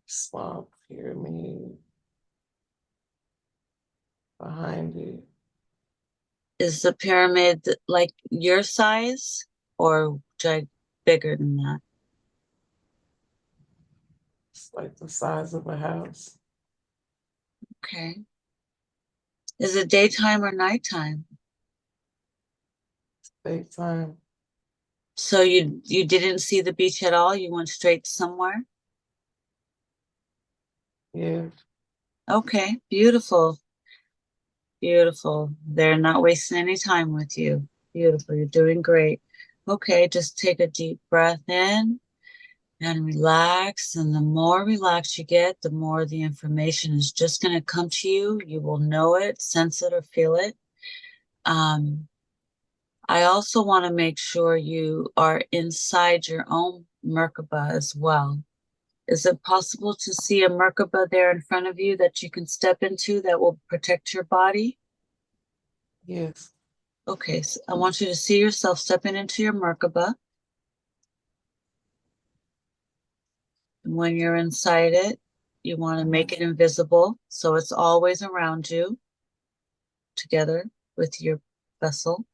small pyramid behind it. Is the pyramid like your size or bigger than that? It's like the size of a house. Okay. Is it daytime or nighttime? Daytime. So you didn't see the beach at all? You went straight somewhere? Yeah. Okay, beautiful. Beautiful. They're not wasting any time with you. Beautiful. You're doing great. Okay, just take a deep breath in and relax. And the more relaxed you get, the more the information is just going to come to you. You will know it, sense it, or feel it. Um, I also want to make sure you are inside your own Merkaba as well. Is it possible to see a Merkaba there in front of you that you can step into that will protect your body? Yes. Okay, so I want you to see yourself stepping into your Merkaba. And when you're inside it, you want to make it invisible so it's always around you together with your vessel.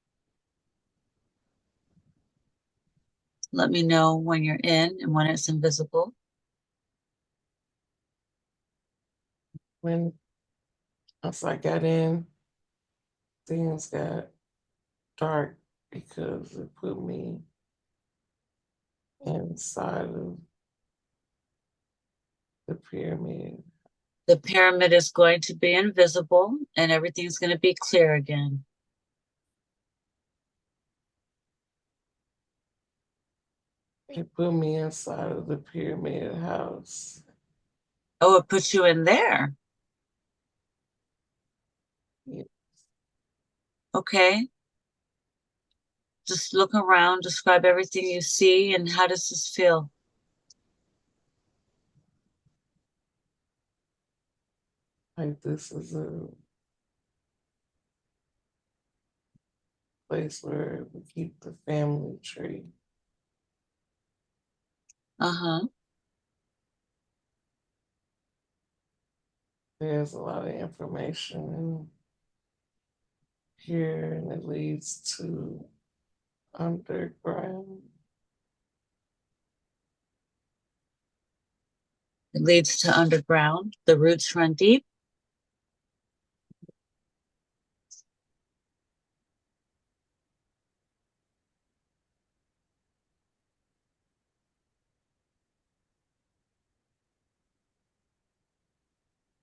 Let me know when you're in and when it's invisible. When once I got in, things got dark because it put me inside of the pyramid. The pyramid is going to be invisible and everything's going to be clear again. It put me inside of the pyramid house. Oh, it puts you in there. Yeah. Okay. Just look around, describe everything you see, and how does this feel? Like this is a place where we keep the family tree. Uh-huh. There's a lot of information in here, and it leads to underground. It leads to underground. The roots run deep.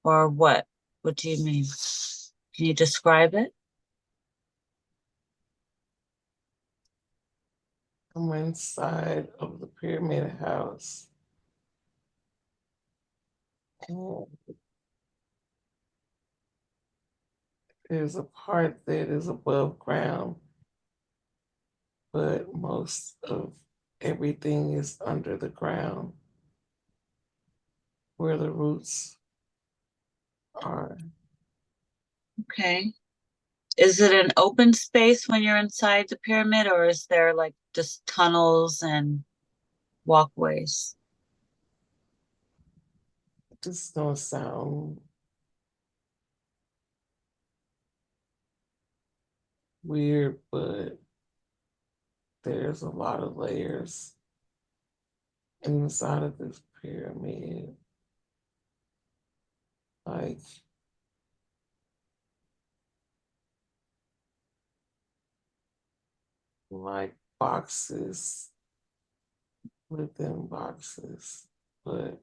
Or what? What do you mean? Can you describe it? I'm inside of the pyramid house, and there's a part that is above ground, but most of everything is under the ground where the roots are. Okay. Is it an open space when you're inside the pyramid, or is there like just tunnels and walkways? This is gonna sound weird, but there's a lot of layers inside of this pyramid. Like like boxes within boxes, but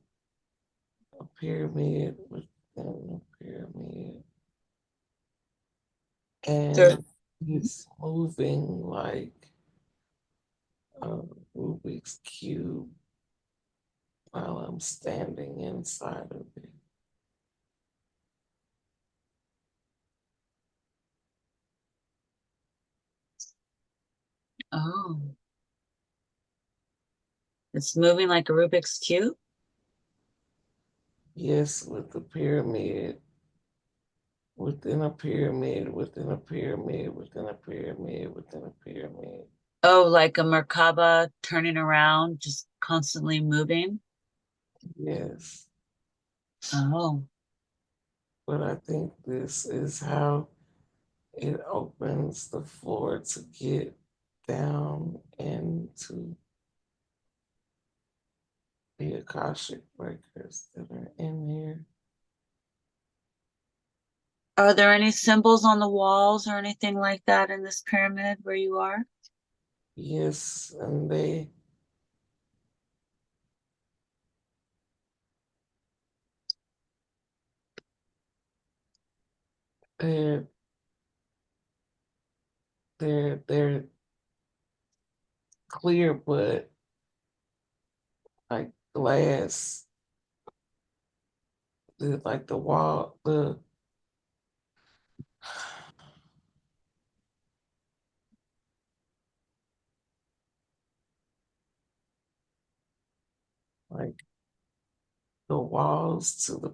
a pyramid within a pyramid. There, And it's moving like a Rubik's Cube while I'm standing inside of it. oh, it's moving like a Rubik's Cube. Yes, with the pyramid, within a pyramid, within a pyramid, within a pyramid, within a pyramid. Oh, like a Merkaba turning around, just constantly moving. Yes. Oh, But I think this is how it opens the floor to get down into the Akashic breakers that are in here. are there any symbols on the walls or anything like that in this pyramid where you are? Yes, and they're they're clear, but like glass. Like the wall, like the walls to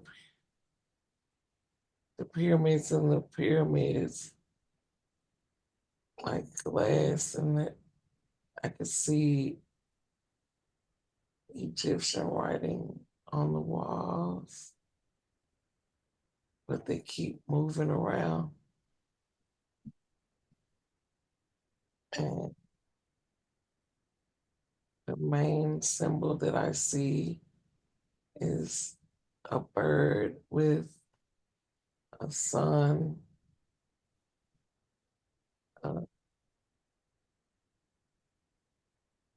the pyramids and the pyramids, like glass, and I could see Egyptian writing on the walls, but they keep moving around. And the main symbol that I see is a bird with a sun, uh,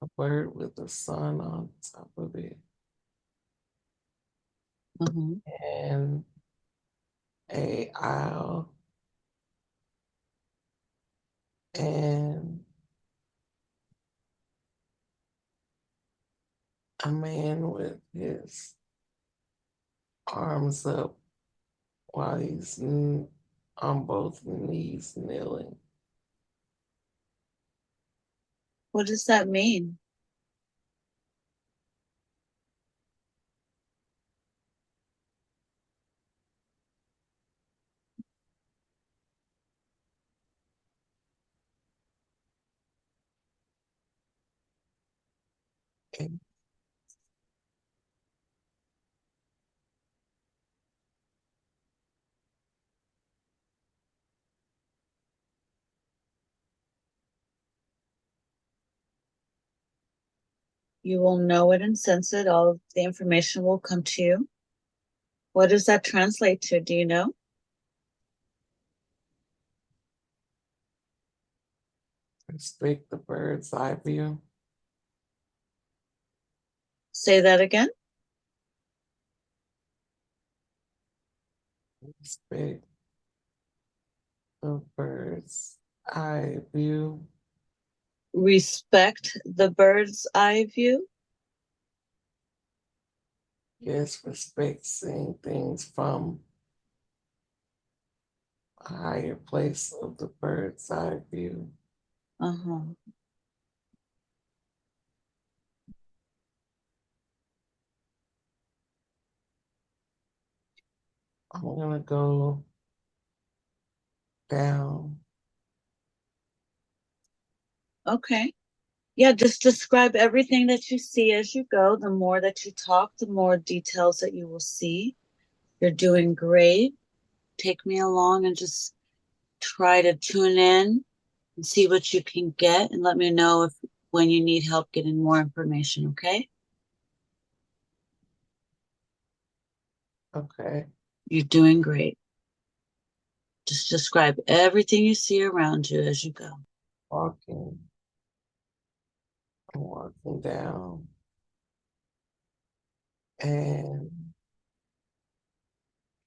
a bird with a sun on top of it, Mhm. and a owl, and a man with his arms up while he's on both knees kneeling. What does that mean? And You will know it and sense it. All of the information will come to you. What does that translate to? Do you know? respect the bird's eye view. Say that again. Respect the bird's eye view. Respect the bird's eye view. Yes, respect seeing things from a higher place of the bird's eye view. Uh-huh. I'm gonna go down. Okay. Yeah, just describe everything that you see as you go. The more that you talk, the more details that you will see. You're doing great. Take me along and just try to tune in and see what you can get and let me know if when you need help getting more information, okay? Okay, You're doing great. Just describe everything you see around you as you go. walking. I'm walking down, and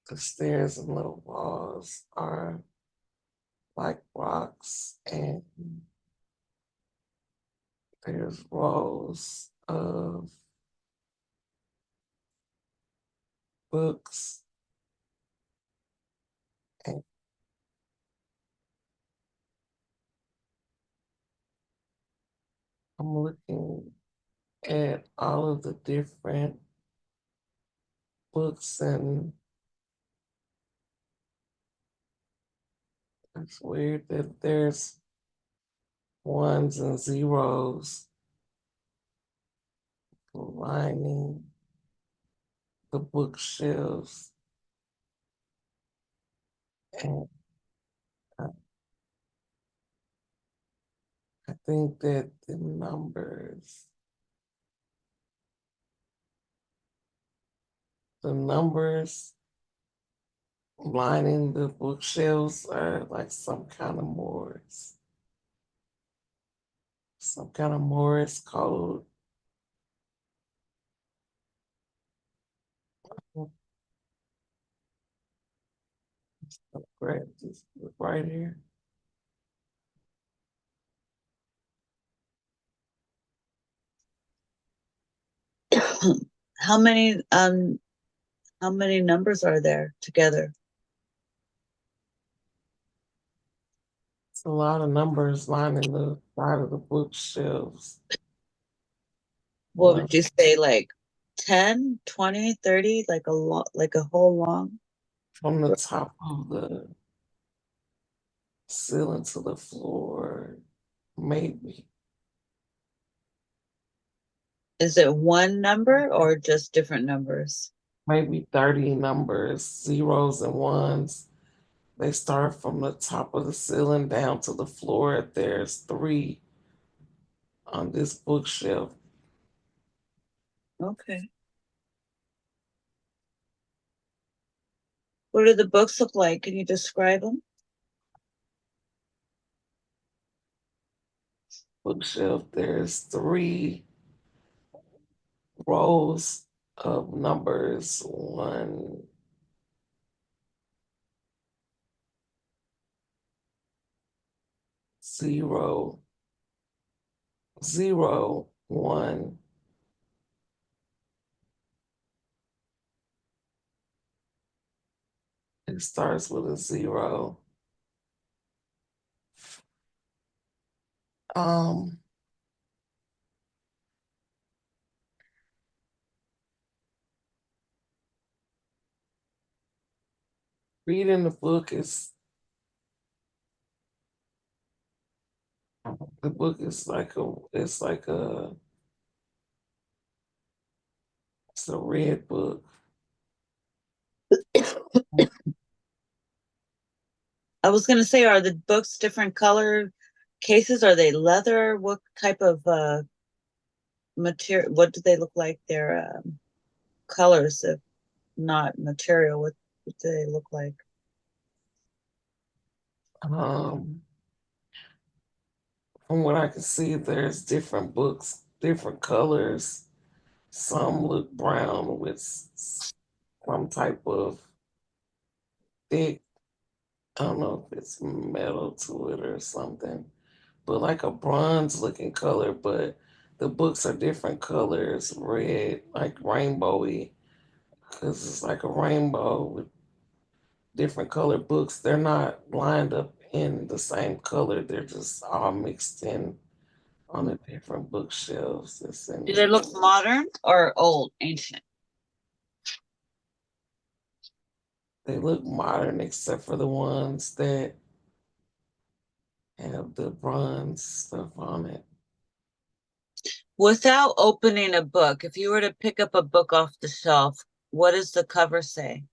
the stairs and the walls are like rocks, and there's rows of books, and I'm looking at all of the different books, and it's weird that there's ones and zeros lining the bookshelves, and I, I think that the numbers lining the bookshelves are like some kind of Morse code. Grab this book right here. How many how many numbers are there together? It's a lot of numbers lining the side of the bookshelves. What One would you say, like 10, 20, 30, like a lot, like a whole long? from the top of the ceiling to the floor, maybe Is it one number or just different numbers? maybe 30 numbers, zeros and ones. They start from the top of the ceiling down to the floor. There's three on this bookshelf. Okay. What do the books look like? Can you describe them? Bookshelf, there's three rows of numbers, one, zero, zero, one. It starts with a zero. Um, reading the book is the book is like it's a red book. I was going to say, are the books different color cases? Are they leather? What type of material? What do they look like? Their colors, if not material. What do they look like? Um, from what I can see, there's different books, different colors. Some look brown with some type of thick, I don't know if it's metal to it or something, but like a bronze looking color. But the books are different colors, red, like rainbowy, because it's like a rainbow with different colored books. They're not lined up in the same color, they're just all mixed in on the different bookshelves that's in Do the they look modern or old, ancient? they look modern except for the ones that have the bronze stuff on it. Without opening a book, if you were to pick up a book off the shelf, what does the cover say?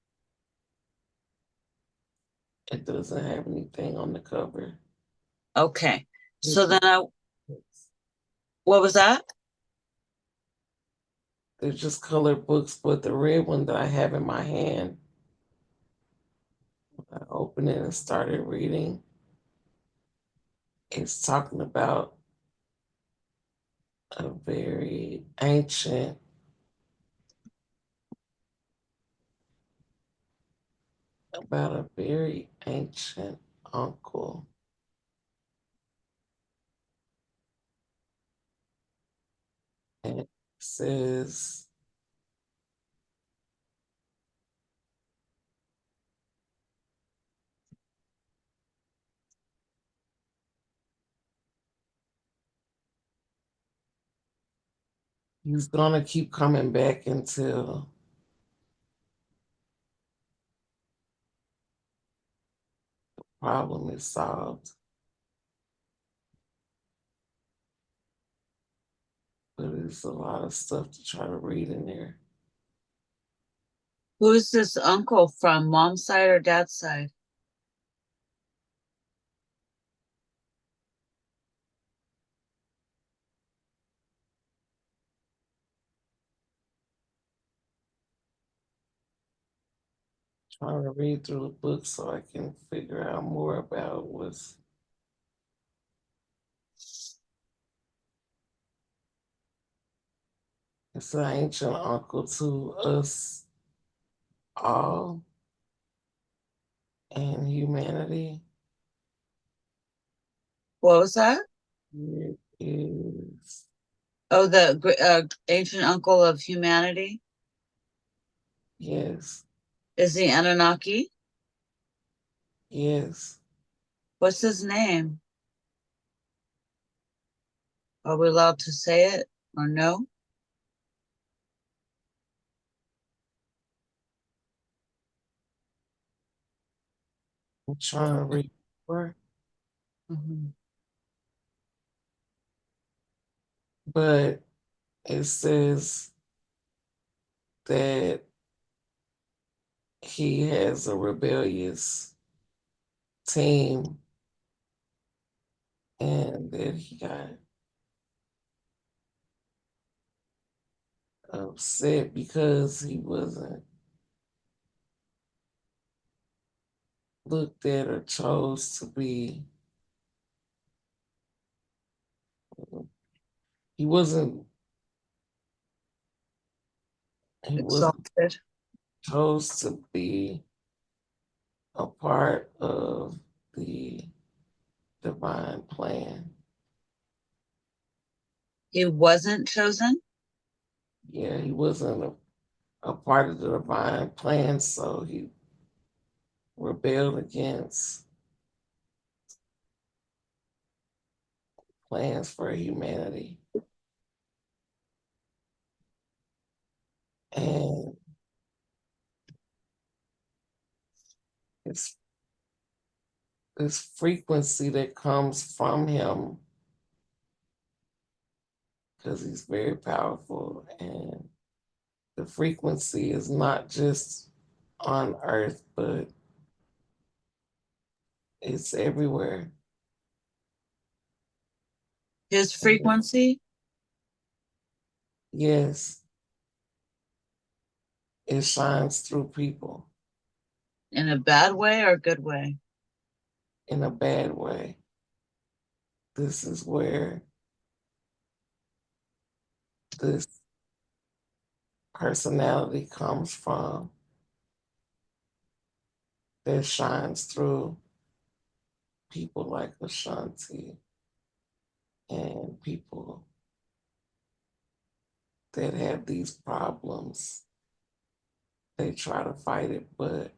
It doesn't have anything on the cover. Okay. It's So then just I, books. what was that? They're just colored books, but the red one that I have in my hand, I opened it and started reading. It's talking a very ancient, about a very ancient uncle. And it says, he's gonna keep coming back until problem is solved. But it's a lot of stuff to try to read in there. Who is this uncle from, mom's side or dad's side? Trying to read through the book so I can figure out more about what's. It's an ancient uncle to us all and humanity. What was that? It is, Oh, the ancient uncle of humanity yes, is the Anunnaki. yes. What's his name? Are we allowed to say it or no? I'm trying to read more, Mhm. but it says that he has a rebellious team and that he got upset because he wasn't looked at or chose to be. He wasn't. He wasn't Exalted. chose to be a part of the divine plan. He wasn't chosen. Yeah, he wasn't a part of the divine plan, so he rebelled against plans for humanity. And it's this frequency that comes from him because he's very powerful. And the frequency is not just on earth, but it's everywhere. His And frequency yes, it shines through people in a bad way or good way? in a bad way. This is where this personality comes from that shines through people like Ashanti and people that have these problems. They try to fight it, but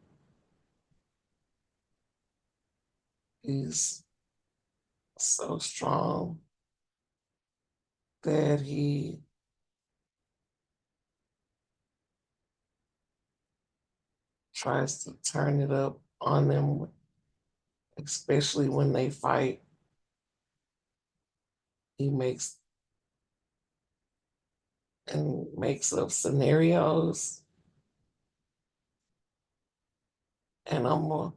he's so strong that he tries to turn it up on them, especially when they fight. He makes up scenarios, and uh,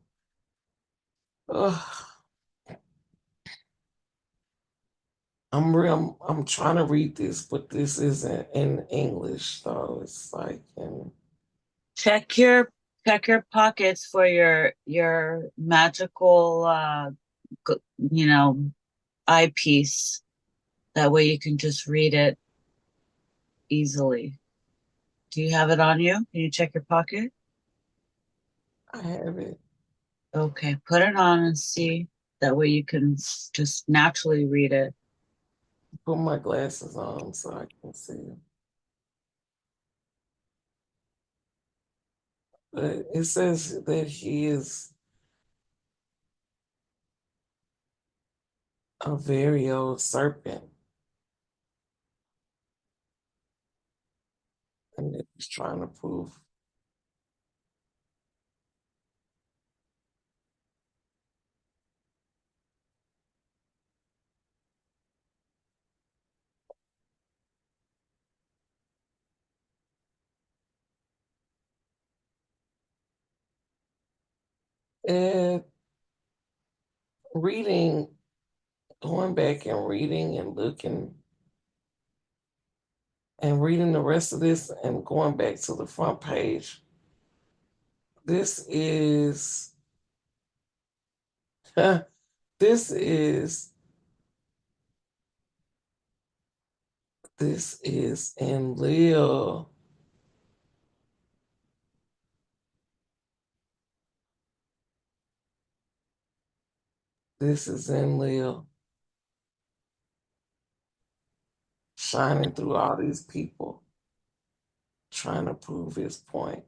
I'm trying to read this, but this isn't in English, so it's like in. Check your check your pockets for your magical you know, eyepiece. That way you can just read it easily. Do you have it on you? Can you check your pocket? I have it. Okay, put it on and see. That way you can just naturally read it. Put my glasses on so I can see it. But it says that he is a very old serpent, and that he's trying to prove. And reading, going back and reading and looking and reading the rest of this and going back to the front page, this is this is this is Enlil. This is Enlil shining through all these people, trying to prove his point.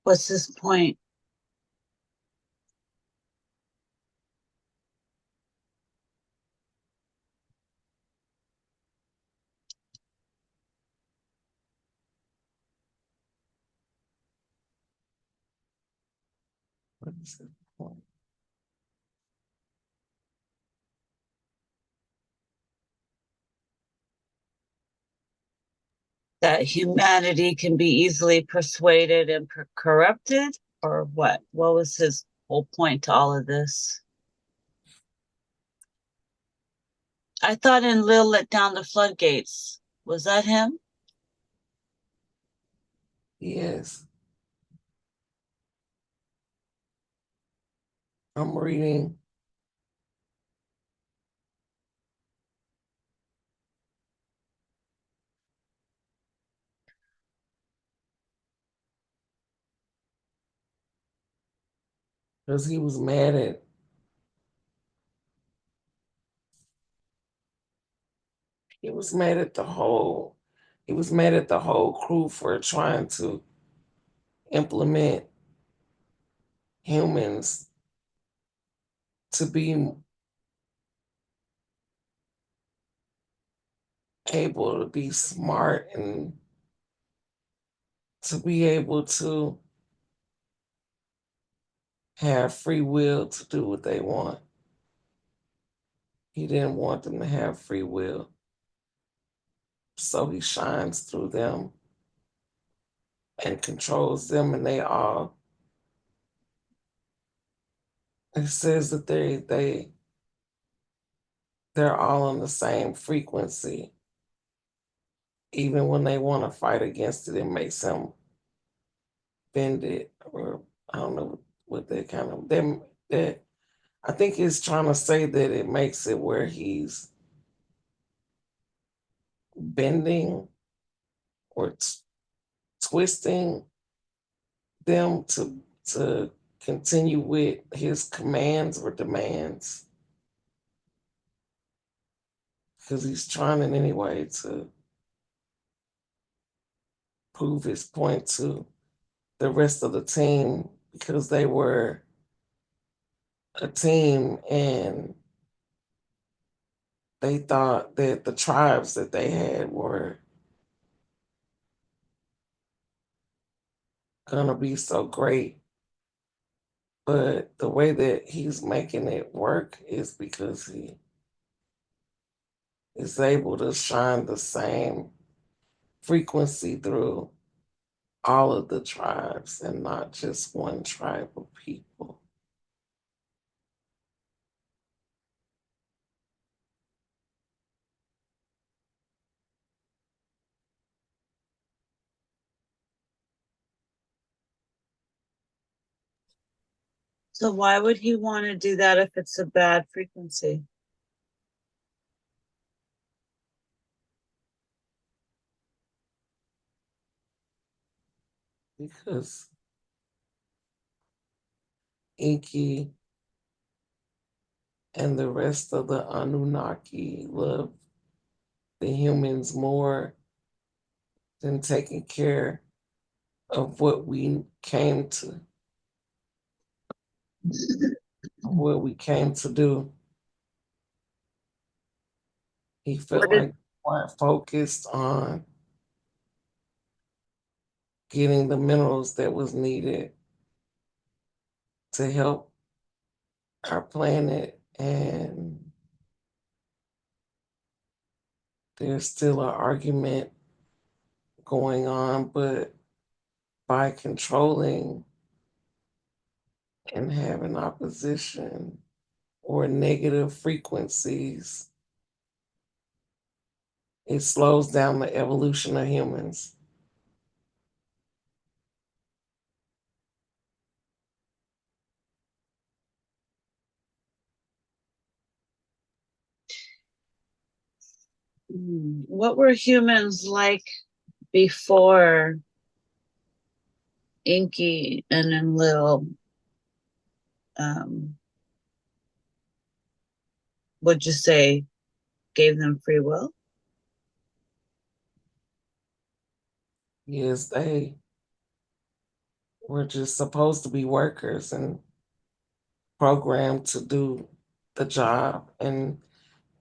What's his point? What is his point? That humanity can be easily persuaded and corrupted, or what? What was his whole point to all of this? I thought Enlil let down the floodgates. Was that him? Yes, I'm reading. Because he was mad at the whole he was mad at the whole crew for trying to implement humans to be able to be smart and to be able to have free will to do what they want. He didn't want them to have free will. So he shines through them and controls them, and it says that they're all on the same frequency. Even when they want to fight against it, it makes them bend it, or I don't know what they kind of them that I think he's trying to say that it makes it where he's bending or twisting them to continue with his commands or demands, because he's trying in any way to prove his point to the rest of the team, because they were a team and they thought that the tribes that they had were gonna be so great. But the way that he's making it work is because he is able to shine the same frequency through all of the tribes and not just one tribe of people. So why would he want to do that if it's a bad frequency? Because Enki and the rest of the Anunnaki love the humans more than taking care of what we came to do. He felt What did like we weren't focused on getting the minerals that was needed to help our planet, and there's still an argument going on, but by controlling and having opposition or negative frequencies, it slows down the evolution of humans. What were humans like before Inky and Enlil, um, would you say, gave them free will? Yes, they were just supposed to be workers and programmed to do the job, and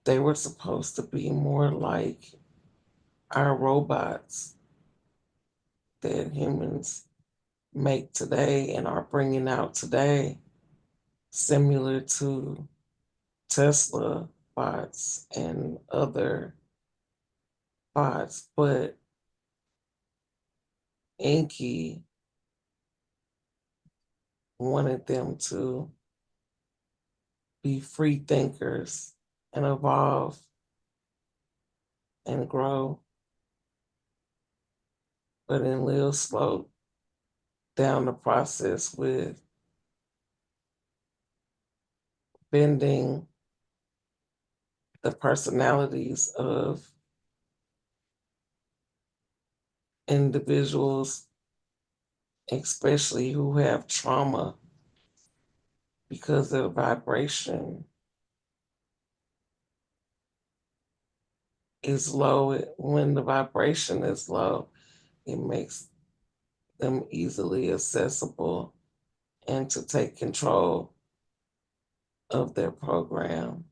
they were supposed to be more like our robots that humans make today and are bringing out today, similar to Tesla bots and other bots. But Enki wanted them to be free thinkers and evolve and grow. But Enlil slowed down the process with bending the personalities of individuals, especially who have trauma because the vibration is low. When the vibration is low, it makes them easily accessible and to take control of their program.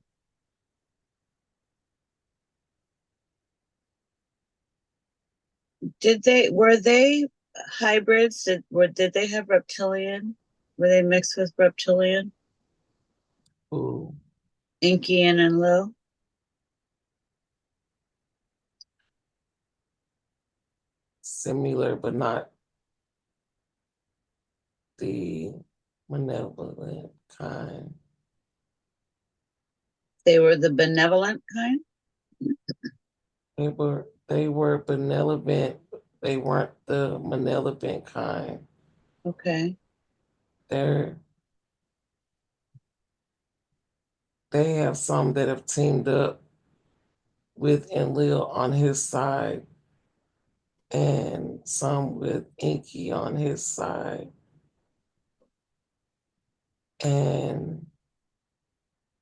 Were they hybrids? Did they have reptilian? Were they mixed with reptilian? Who Inky and Enlil? similar but not the malevolent kind. They were the benevolent kind? They were benevolent. They weren't the malevolent kind. Okay. They're they have some that have teamed up with Enlil on his side and some with Inky on his side. And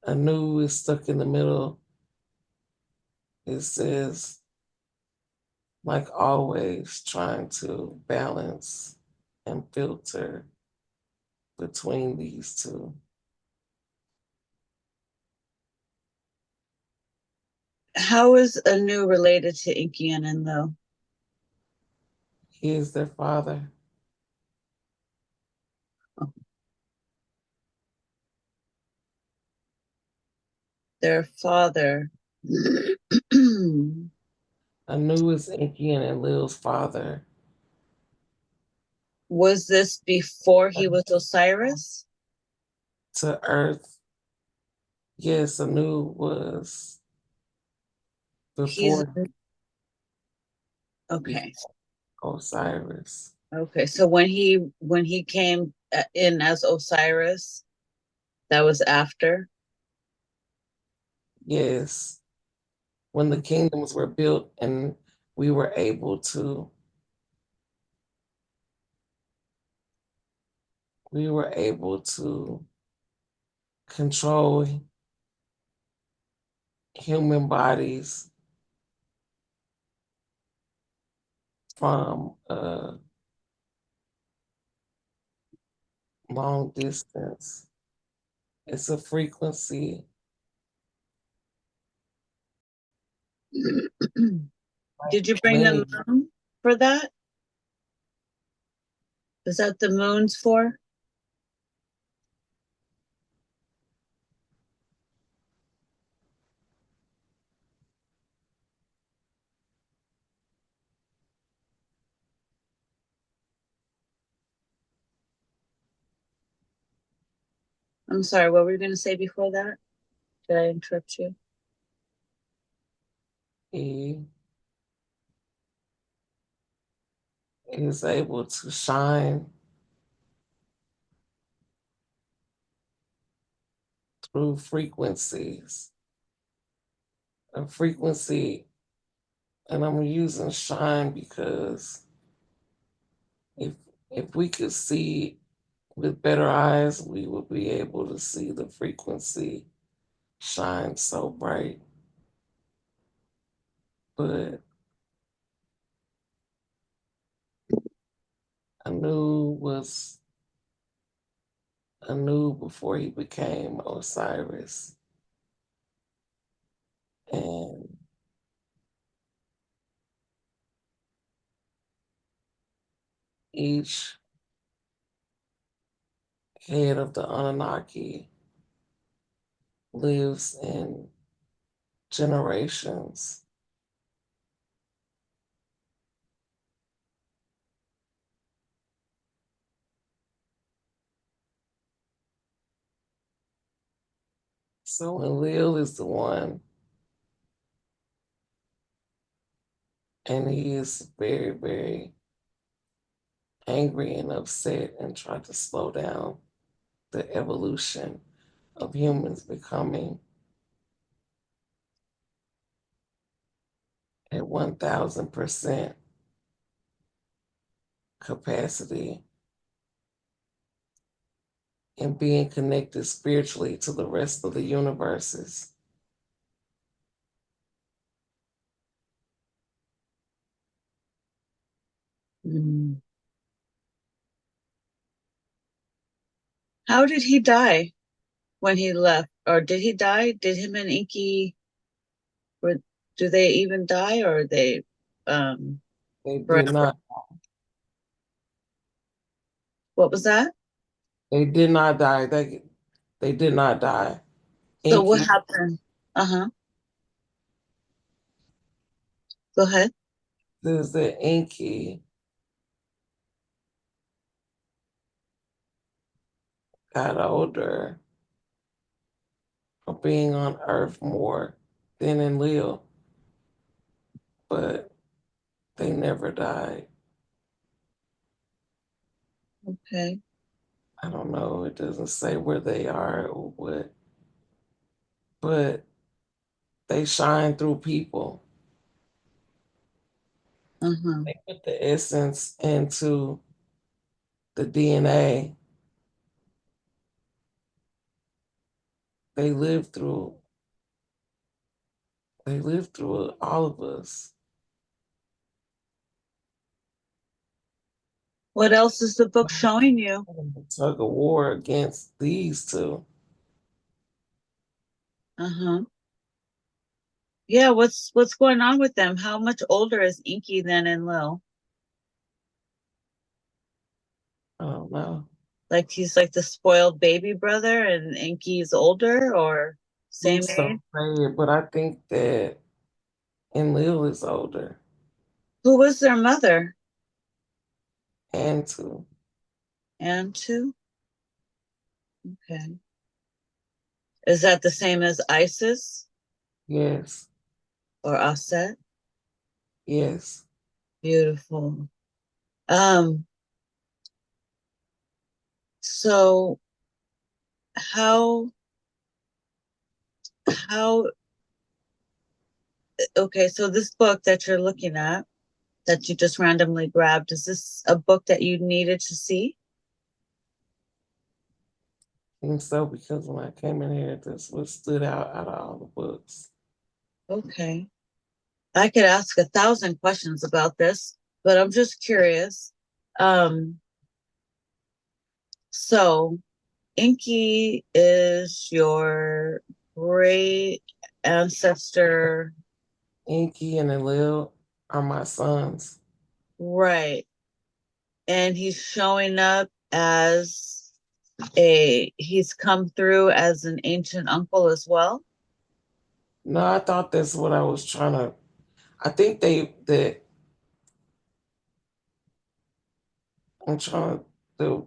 Anu is stuck in the middle. It says, like always, trying to balance and filter between these two. How is Anu related to Inky and Enlil? He is their father. Oh, their father. Anu is Inky and Enlil's father. Was this before he was Osiris? To Earth, yes, Anu was He's before okay. Osiris. Okay. So when he came in as Osiris, that was after. Yes, when the kingdoms were built and we were able to we were able to control human bodies from a long distance. It's a frequency Did you bring the lineage. moon for that? Is that the moon's for? I'm sorry, what were you going to say before that? Did I interrupt you? He is able to shine through frequencies. A frequency, and I'm using shine because if if we could see with better eyes, we would be able to see the frequency shine so bright. But Anu was Anu before he became Osiris. And each head of the Anunnaki lives in generations. So Enlil is the one, and he is very, very angry and upset and trying to slow down the evolution of humans becoming at 1000% capacity and being connected spiritually to the rest of the universes. Mm. How did he die when he left? Or did he die? Did him and Inky, or do they even die, or are they um They did forever? not What was that? they did not die. They did not die. So what Enki happened? Uh-huh. Go ahead. says that Enki got older from being on Earth more than Enlil, but they never died. Okay. I don't know. It doesn't say where they are or what, but they shine through people. Uh-huh. They put the essence into the DNA. They live through. They live through all of us. What else is the book showing you? Tug of war against these two. Uh-huh. Yeah, what's going on with them? How much older is Inky than Enlil? I don't know Like he's like the spoiled baby brother and Inky's older or who same age? so say it, but I think that Enlil is older Who was their mother? and two. Antu? Okay. Is that the same as Isis Yes, or Aset? yes. Beautiful. Um, so how how okay, so this book that you're looking at that you just randomly grabbed, is this a book that you needed to see? And so because when I came in here, this what stood out of all the books. Okay. I could ask 1,000 questions about this, but I'm just curious. Um, so Inky is your great ancestor, Enki and Enlil are my sons. right? And he's showing up as he's come through as an ancient uncle as well. No, I thought that's what I was trying to. I think that I'm trying to.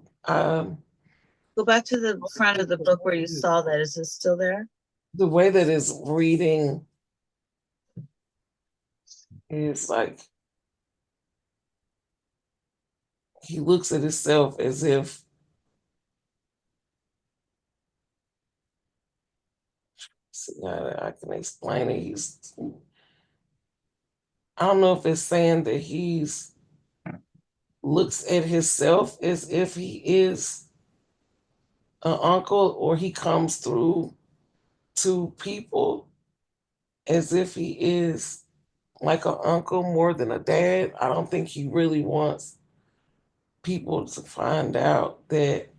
Go back to the front of the book where you saw that. Is it still there? The way that it's reading is like he looks at himself as if see how I can explain it. I don't know if it's saying that he's looks at himself as if he is an uncle or he comes through to people as if he is like an uncle more than a dad. I don't think he really wants people to find out that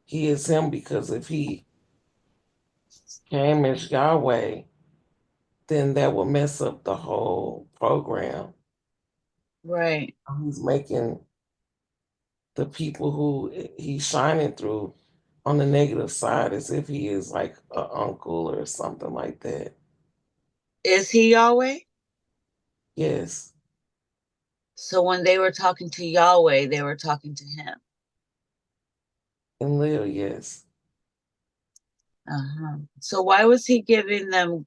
he is him because if he came as Yahweh, then that would mess up the whole program. Right. He's making the people who he's shining through on the negative side as if he is like an uncle or something like that. Is he Yahweh? Yes, So when they were talking to Yahweh, they were talking to him. Enlil, yes. Uh-huh. So why was he giving them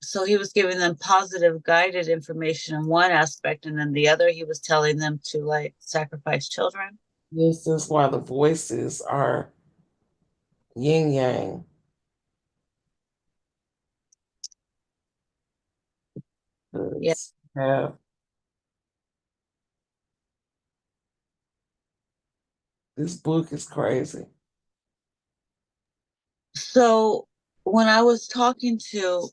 so he was giving them positive guided information in one aspect, and then the other he was telling them to like sacrifice children? Yes, that's why the voices are yin yang. Yeah. Because have this book is crazy. So when I was talking to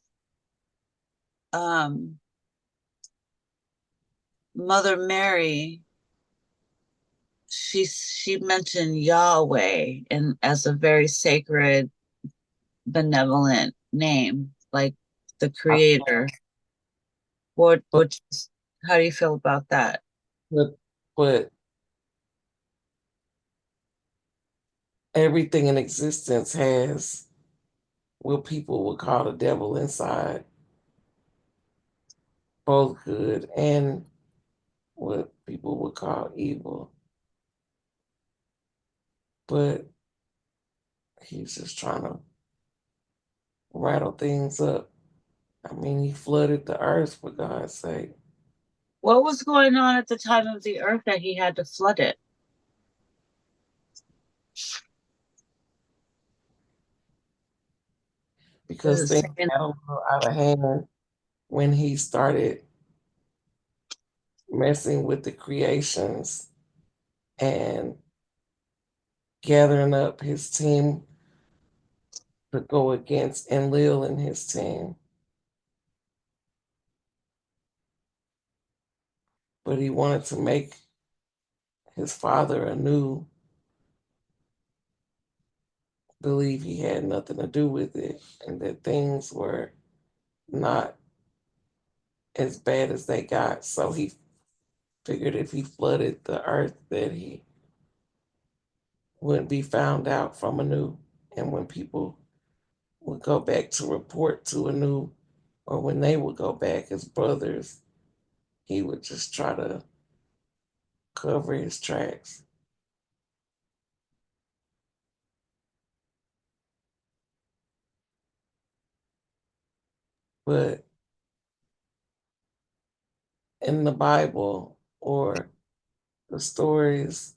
um Mother Mary, she mentioned Yahweh and as a very sacred, benevolent name, like the I- creator. What But which how do you feel about that? but everything in existence has what people would call the devil inside, both good and what people would call evil. But he's just trying to rattle things up. I mean, he flooded the earth for God's sake What was going on at the time of the earth that he had to flood it? because Is things it saying got a little out of hand when he started messing with the creations and gathering up his team to go against Enlil and his team. But he wanted to make his father Anu believe he had nothing to do with it and that things were not as bad as they got. So he figured if he flooded the earth that he wouldn't be found out from Anu. And when people would go back to report to Anu, or when they would go back as brothers, he would just try to cover his tracks. But in the Bible or the stories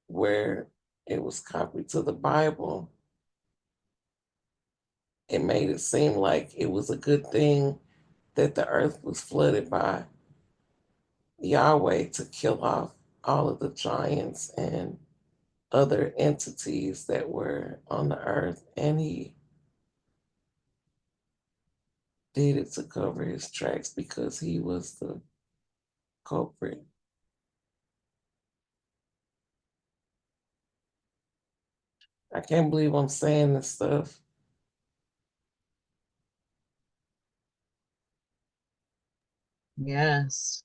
where it was copied to the Bible, it made it seem like it was a good thing that the earth was flooded by Yahweh to kill off all of the giants and other entities that were on the earth. And he did it to cover his tracks because he was the culprit. I can't believe I'm saying this stuff. yes.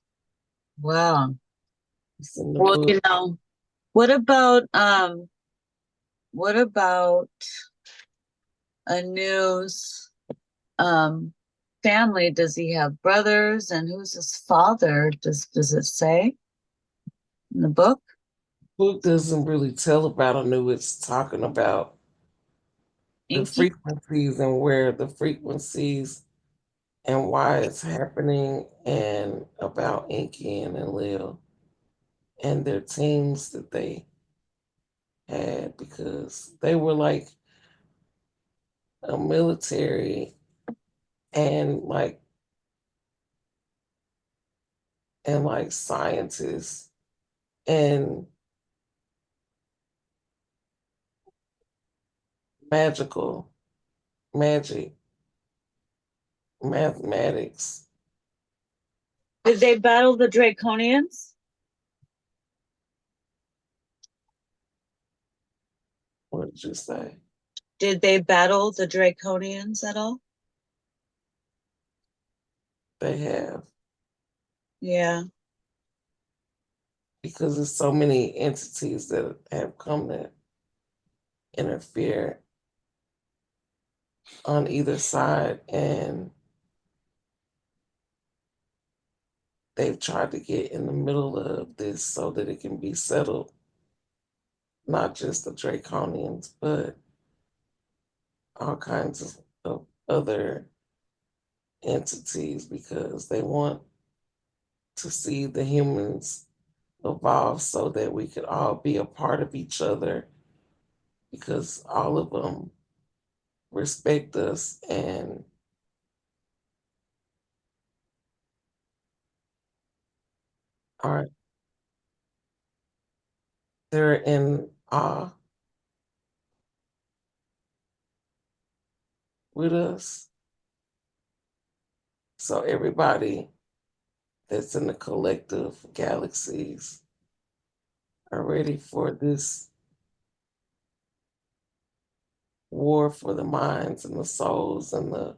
Wow. It's in the Well, book. what about what about a news um family? Does he have brothers and who's his father? Does it say in the book? book doesn't really tell about Anu. It's talking about the Inky? frequencies and where the frequencies and why it's happening, and about Enki and Enlil and their teams that they had, because they were like a military and like scientists and magical magic mathematics. Did they battle the Draconians? What did you say? Did they battle the Draconians at all? They have, Yeah. because there's so many entities that have come to interfere on either side, and they've tried to get in the middle of this so that it can be settled, not just the Draconians, but all kinds of other entities, because they want to see the humans evolve so that we could all be a part of each other, because all of them respect us and are they're in awe with us. So everybody that's in the collective galaxies are ready for this war for the minds and the souls and the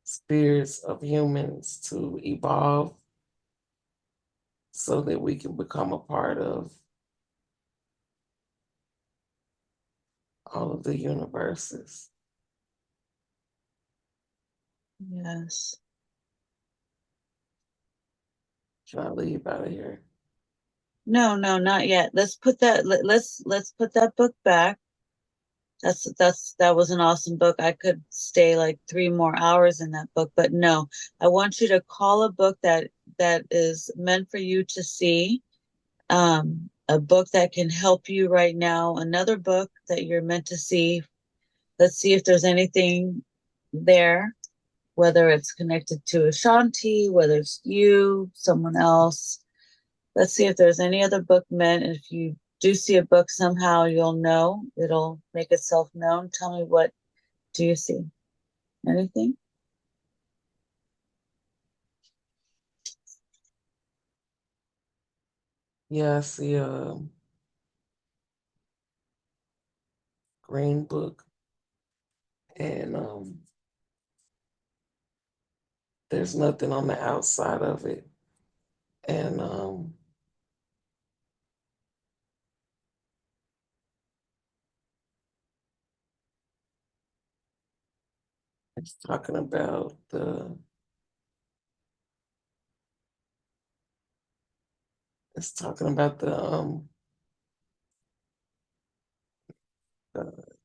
spirits of humans to evolve so that we can become a part of all of the universes. Yes. Can I leave out of here? No, no, not yet. Let's put that book back. That was an awesome book. I could stay like 3 more hours in that book, but no, I want you to call a book that is meant for you to see. A book that can help you right now. Another book that you're meant to see. Let's see if there's anything there, whether it's connected to Ashanti, whether it's you, someone else. Let's see if there's any other book meant. If you do see a book somehow, you'll know. It'll make itself known. Tell me, what do you see? Anything? Yeah, I see a green book, and there's nothing on the outside of it. And it's talking about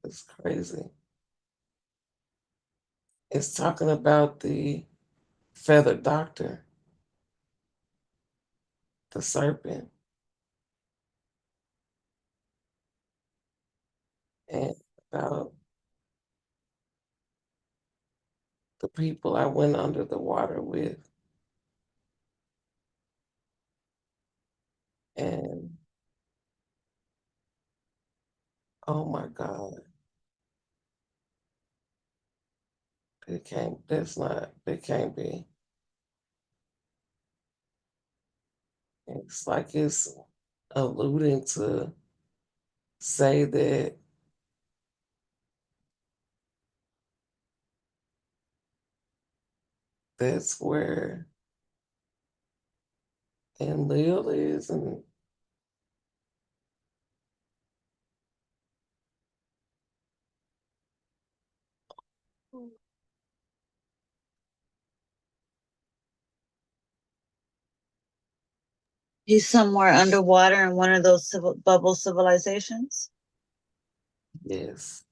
it's crazy. It's talking about the feathered doctor, the serpent, and about the people I went under the water with. And oh my God, it can't be. It's like it's alluding to say that that's where Enlil is, and He's somewhere underwater in one of those bubble civilizations. Yes.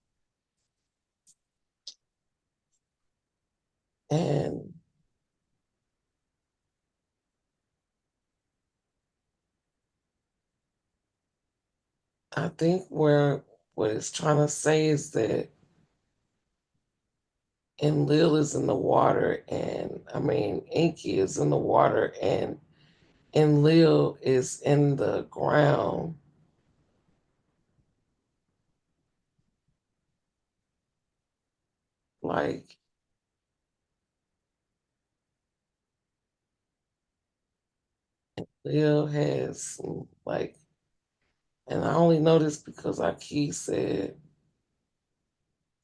And I think where what it's trying to say is that Enlil is in the water, and I mean Enki is in the water, and Enlil is in the ground. Like Lil has like, and I only know this because Aki said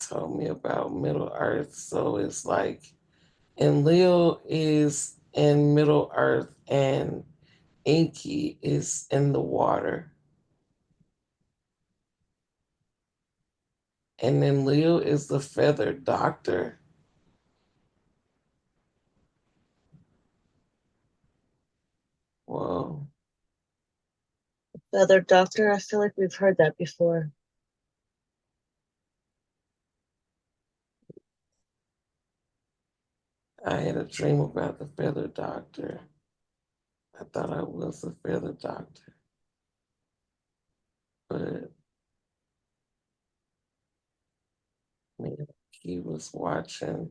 told me about Middle Earth. So it's like, and Lil is in Middle Earth, and Inky is in the water. And then Lil is the feathered doctor. Well, The other doctor, I feel like we've heard that before. I had a dream about the feathered doctor. I thought I was the feathered doctor, but me and he was watching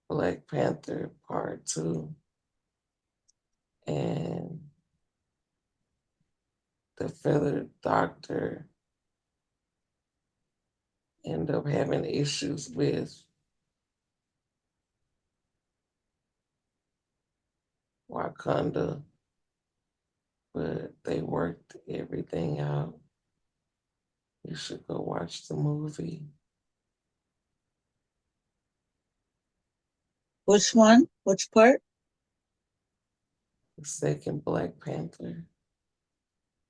Black Panther Part 2, and the feathered doctor ended up having issues with Wakanda, but they worked everything out. You should go watch the movie. Which one? Which part? The second Black Panther,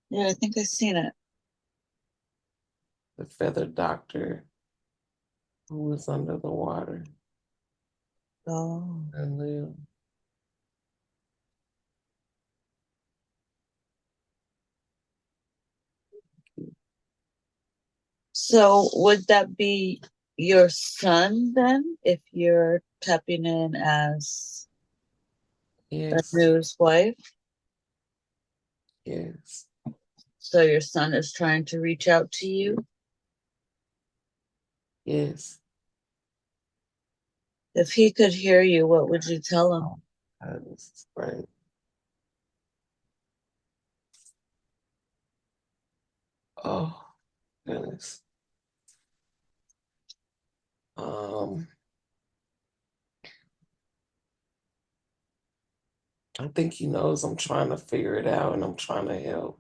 Yeah, I think I've seen it. the feathered doctor who was under the water Oh. and lived. So would that be your son then, if you're tapping in as Yes, Anu's wife? yes, So your son is trying to reach out to you? yes. If he could hear you, what would you tell him? Oh, this is great. Oh, goodness. Um, I think he knows I'm trying to figure it out and I'm trying to help.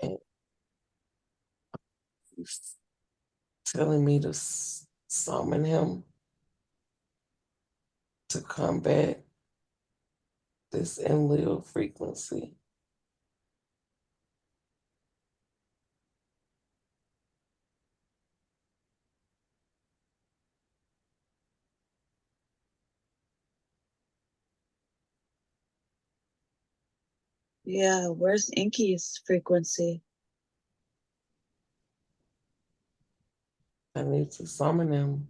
And he's telling me to summon him to combat this Enlil frequency. Yeah, where's Inky's frequency? I need to summon him.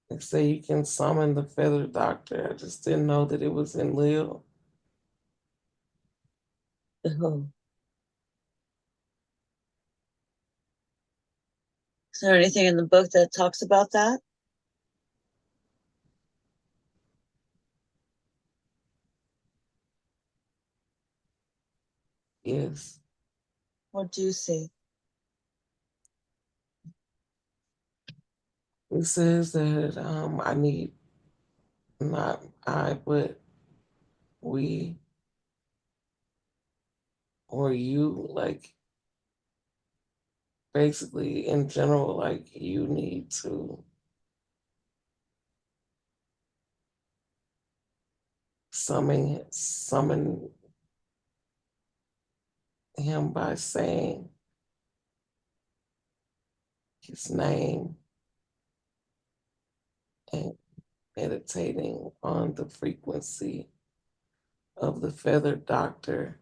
They say you can summon the feather doctor. I just didn't know that it was Enlil. Oh. Is there anything in the book that talks about that? Yes. What do you see? It says that I need, not I, but we or you, like basically in general, like you need to summon him by saying his name and meditating on the frequency of the feathered doctor.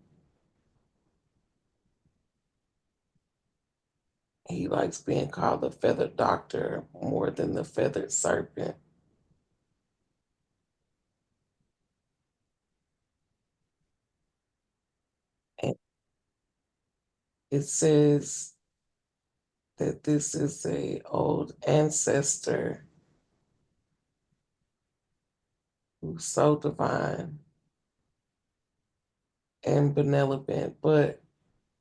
He likes being called the feathered doctor more than the feathered serpent. And it says that this is a old ancestor who's so divine and benevolent, but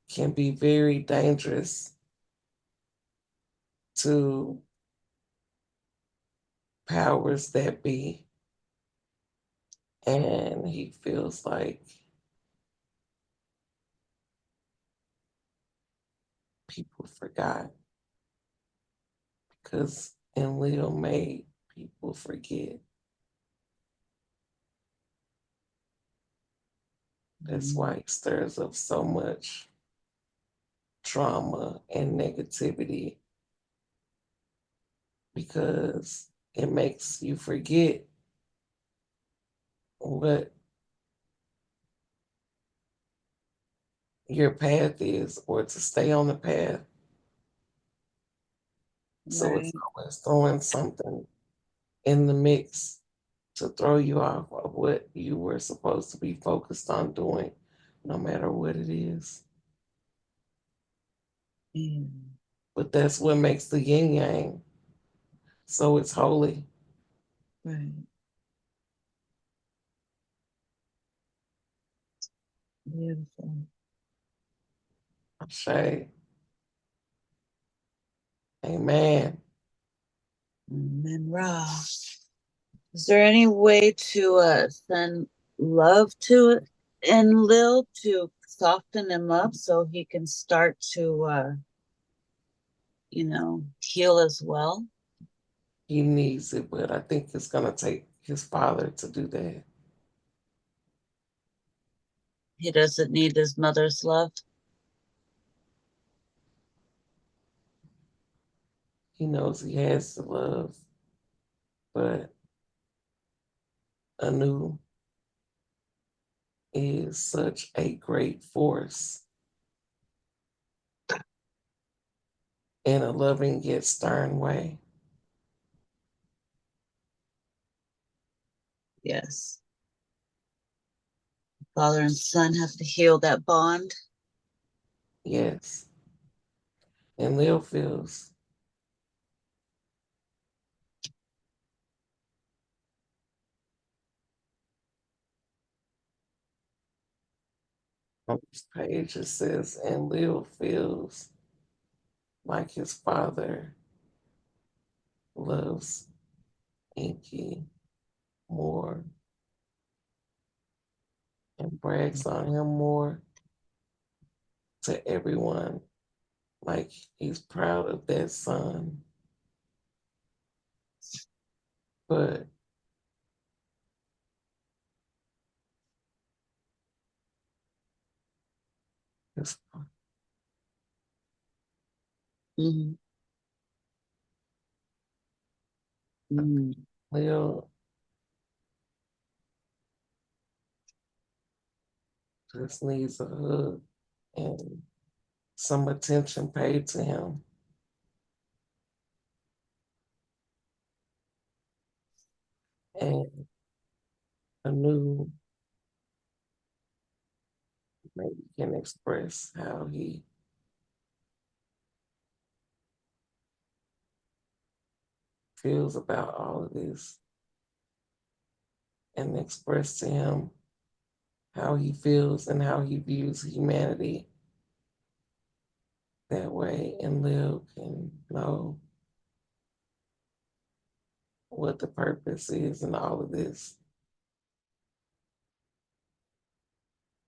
can be very dangerous to powers that be. And he feels like people forgot because Enlil made people forget. That's Mm, why he stirs up so much trauma and negativity because it makes you forget what your path is or to stay on the path. So it's right. always throwing something in the mix to throw you off of what you were supposed to be focused on doing, no matter what it is. Yeah, But that's what makes the yin yang. So it's holy. right. Beautiful. Shay. Amen. Amen. Ra. Is there any way to send love to Enlil to soften him up so he can start to, heal as well? He needs it, but I think it's going to take his father to do that. He doesn't need his mother's love. He knows he has to love, but Anu is such a great force in a loving yet stern way. Yes. Father and son have to heal that bond. Yes. And Lil feels on this page it says, and Lil feels like his father loves Enki more and brags on him more to everyone. Like he's proud of that son. But his Mm-hmm. Mm-hmm. Lil just needs a hug and some attention paid to him. And a new maybe can express how he feels about all of this and express to him how he feels and how he views humanity that way and live and know what the purpose is in all of this.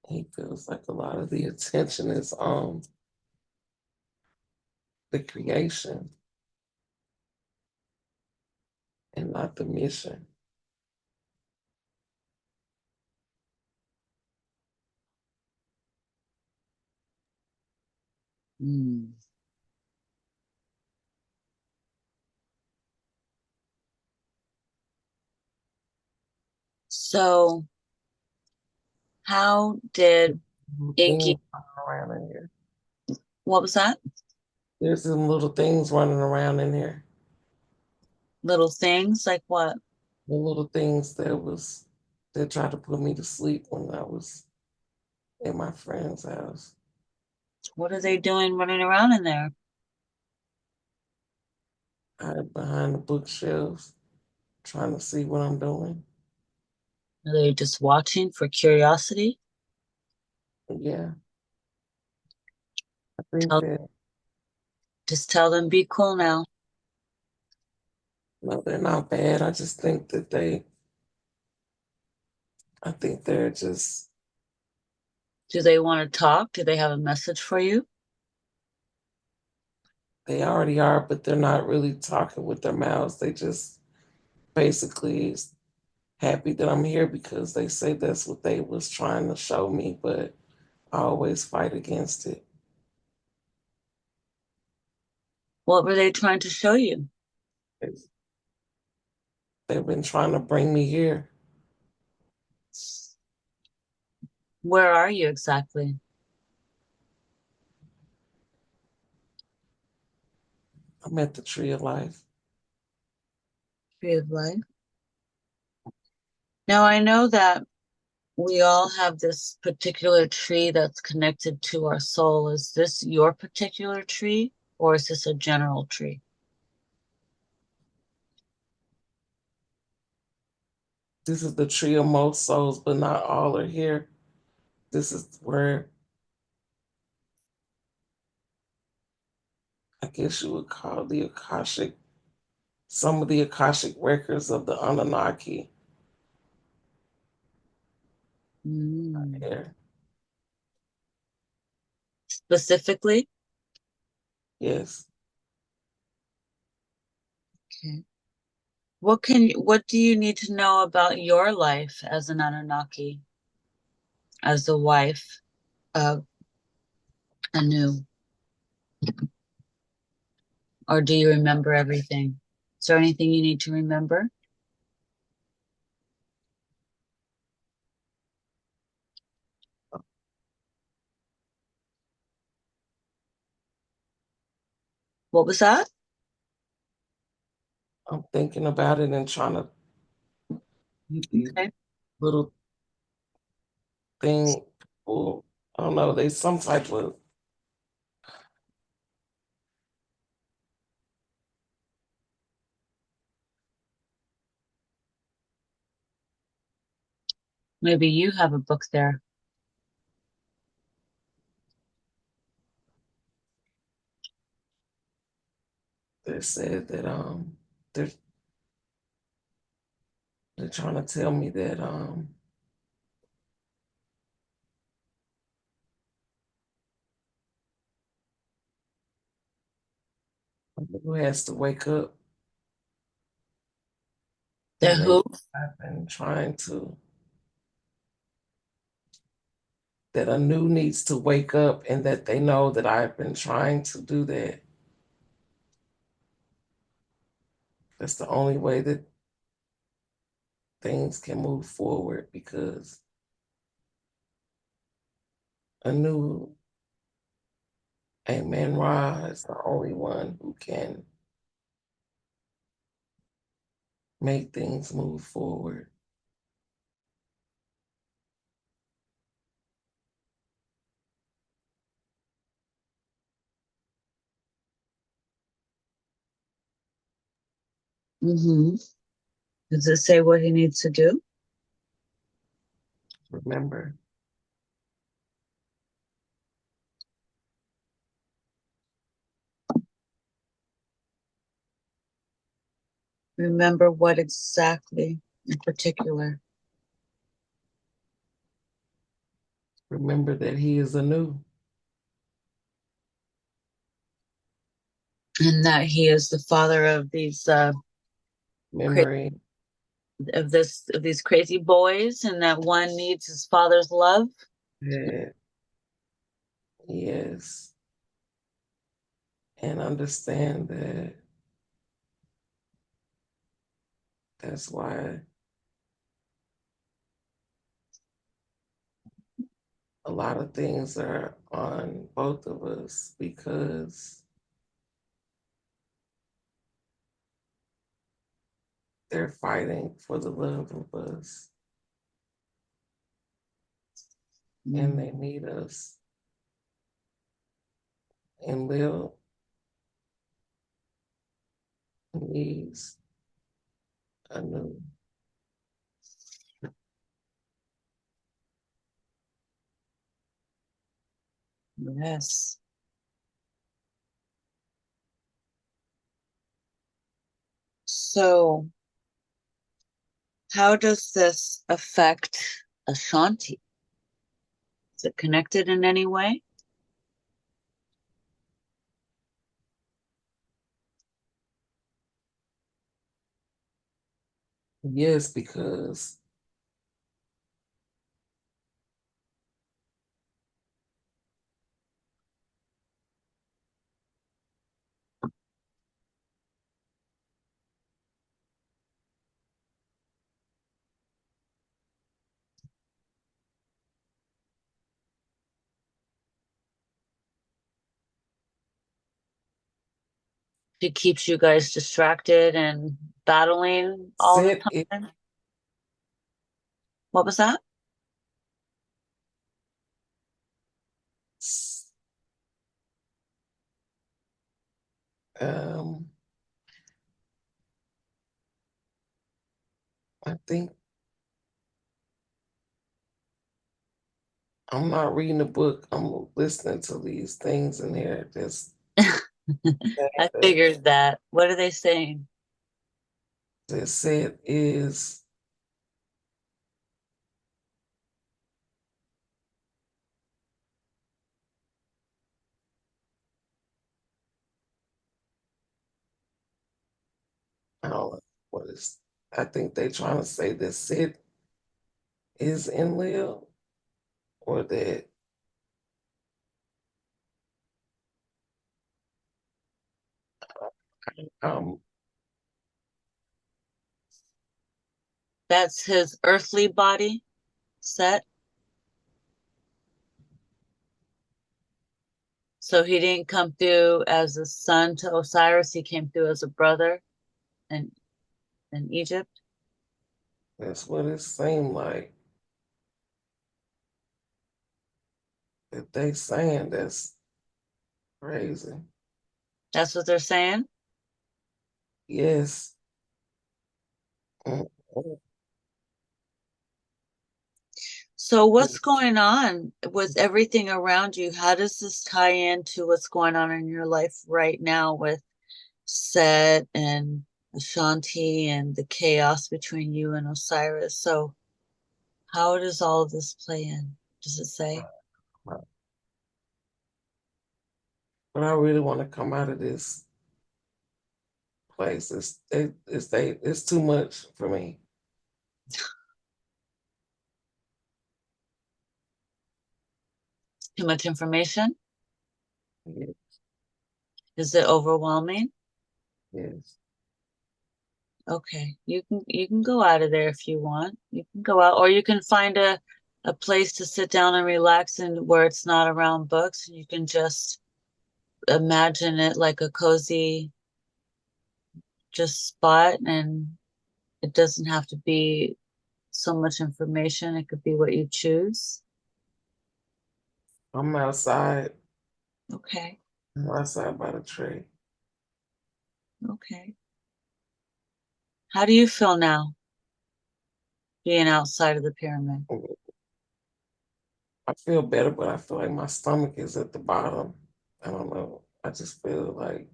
He feels like a lot of the attention is on the creation and not the mission. Mm. So How did Little Inky, things running around in here. what was that? There's some little things running around in here. Little things like what? The little things that tried to put me to sleep when I was at my friend's house. What are they doing running around in there? I hide behind the bookshelves trying to see what I'm doing. Are they just watching for curiosity? Yeah, I think Tell, that just tell them be cool now. no, they're not bad. I just think that I think they're just Do they want to talk? Do they have a message for you? they already are, but they're not really talking with their mouths. They just basically happy that I'm here because they say that's what they was trying to show me, but I always fight against it. What were they trying to show you? It's- They've been trying to bring me here. Where are you exactly? I'm at the tree of life. Tree of life. Now I know that we all have this particular tree that's connected to our soul. Is this your particular tree or is this a general tree? This is the tree of most souls, but not all are here. This is where I guess you would call the Akashic, some of the Akashic records of the Anunnaki Mm. here. Specifically? Yes. Okay. What do you need to know about your life as an Anunnaki, as the wife of Anu? Or do you remember everything? Is there anything you need to remember? What was that? I'm thinking about it and trying to these Okay. little thing people, I don't know, they some type of Maybe you have a book there. they said that they're they're trying to tell me that who has to wake up The and that who? I've been trying to that Anu needs to wake up and that they know that I've been trying to do that. That's the only way that things can move forward because Anu Amen Ra is the only one who can make things move forward. Mm-hmm. Does it say what he needs to do? Remember, Remember what exactly in particular? remember that he is Anu. And that he is the father of these cra- Memory of these crazy boys, and that one needs his father's love. that yes, and understand that that's why lot of things are on both of us because they're fighting for the love of us and Mm. they need us. And Lil needs Anu. Yes. So, how does this affect Ashanti? Is it connected in any way? Yes, because It keeps you guys distracted and battling all the Set is time. What was that? um I think I'm not reading the book. I'm listening to these things in here that's I that, figured that. What are they saying? that said is I don't know what is I think they trying to say that Sid is Enlil or that um That's his earthly body set. So he didn't come through as a son to Osiris, he came through as a brother in, in Egypt. that's what it seemed like that they saying that's crazy. That's what they're saying. Yes. Mm-hmm. So what's going on with everything around you? How does this tie into what's going on in your life right now with Set and Ashanti and the chaos between you and Osiris? So how does all of this play in? Does it say? But I really want to come out of this place. It's too much for me. Too much information? Yes. Is it overwhelming? Yes. Okay, you can go out of there if you want. You can go out, or you can find a place to sit down and relax and where it's not around books, and you can just imagine it like a cozy just spot, and it doesn't have to be so much information. It could be what you choose. I'm outside. Okay, I'm outside by the tree. okay. How do you feel now being outside of the pyramid? I feel better, but I feel like my stomach is at the bottom. I don't know. I just feel like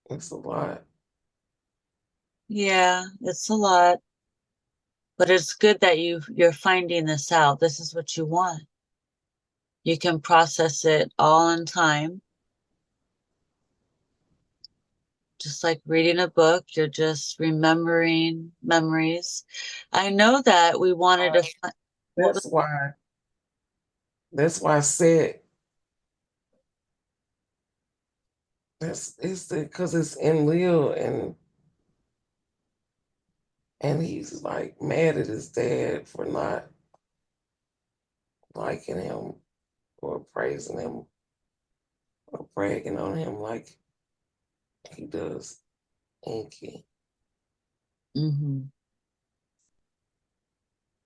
it's a lot. Yeah, it's a lot, but it's good that you're finding this out. This is what you want. You can process it all in time, just like reading a book. You're just remembering memories. I know that we wanted to. What was That's why. That's why I said that's it's because it's Enlil and he's like mad at his dad for not. liking him or praising him or bragging on him like he does Enki. Hmm.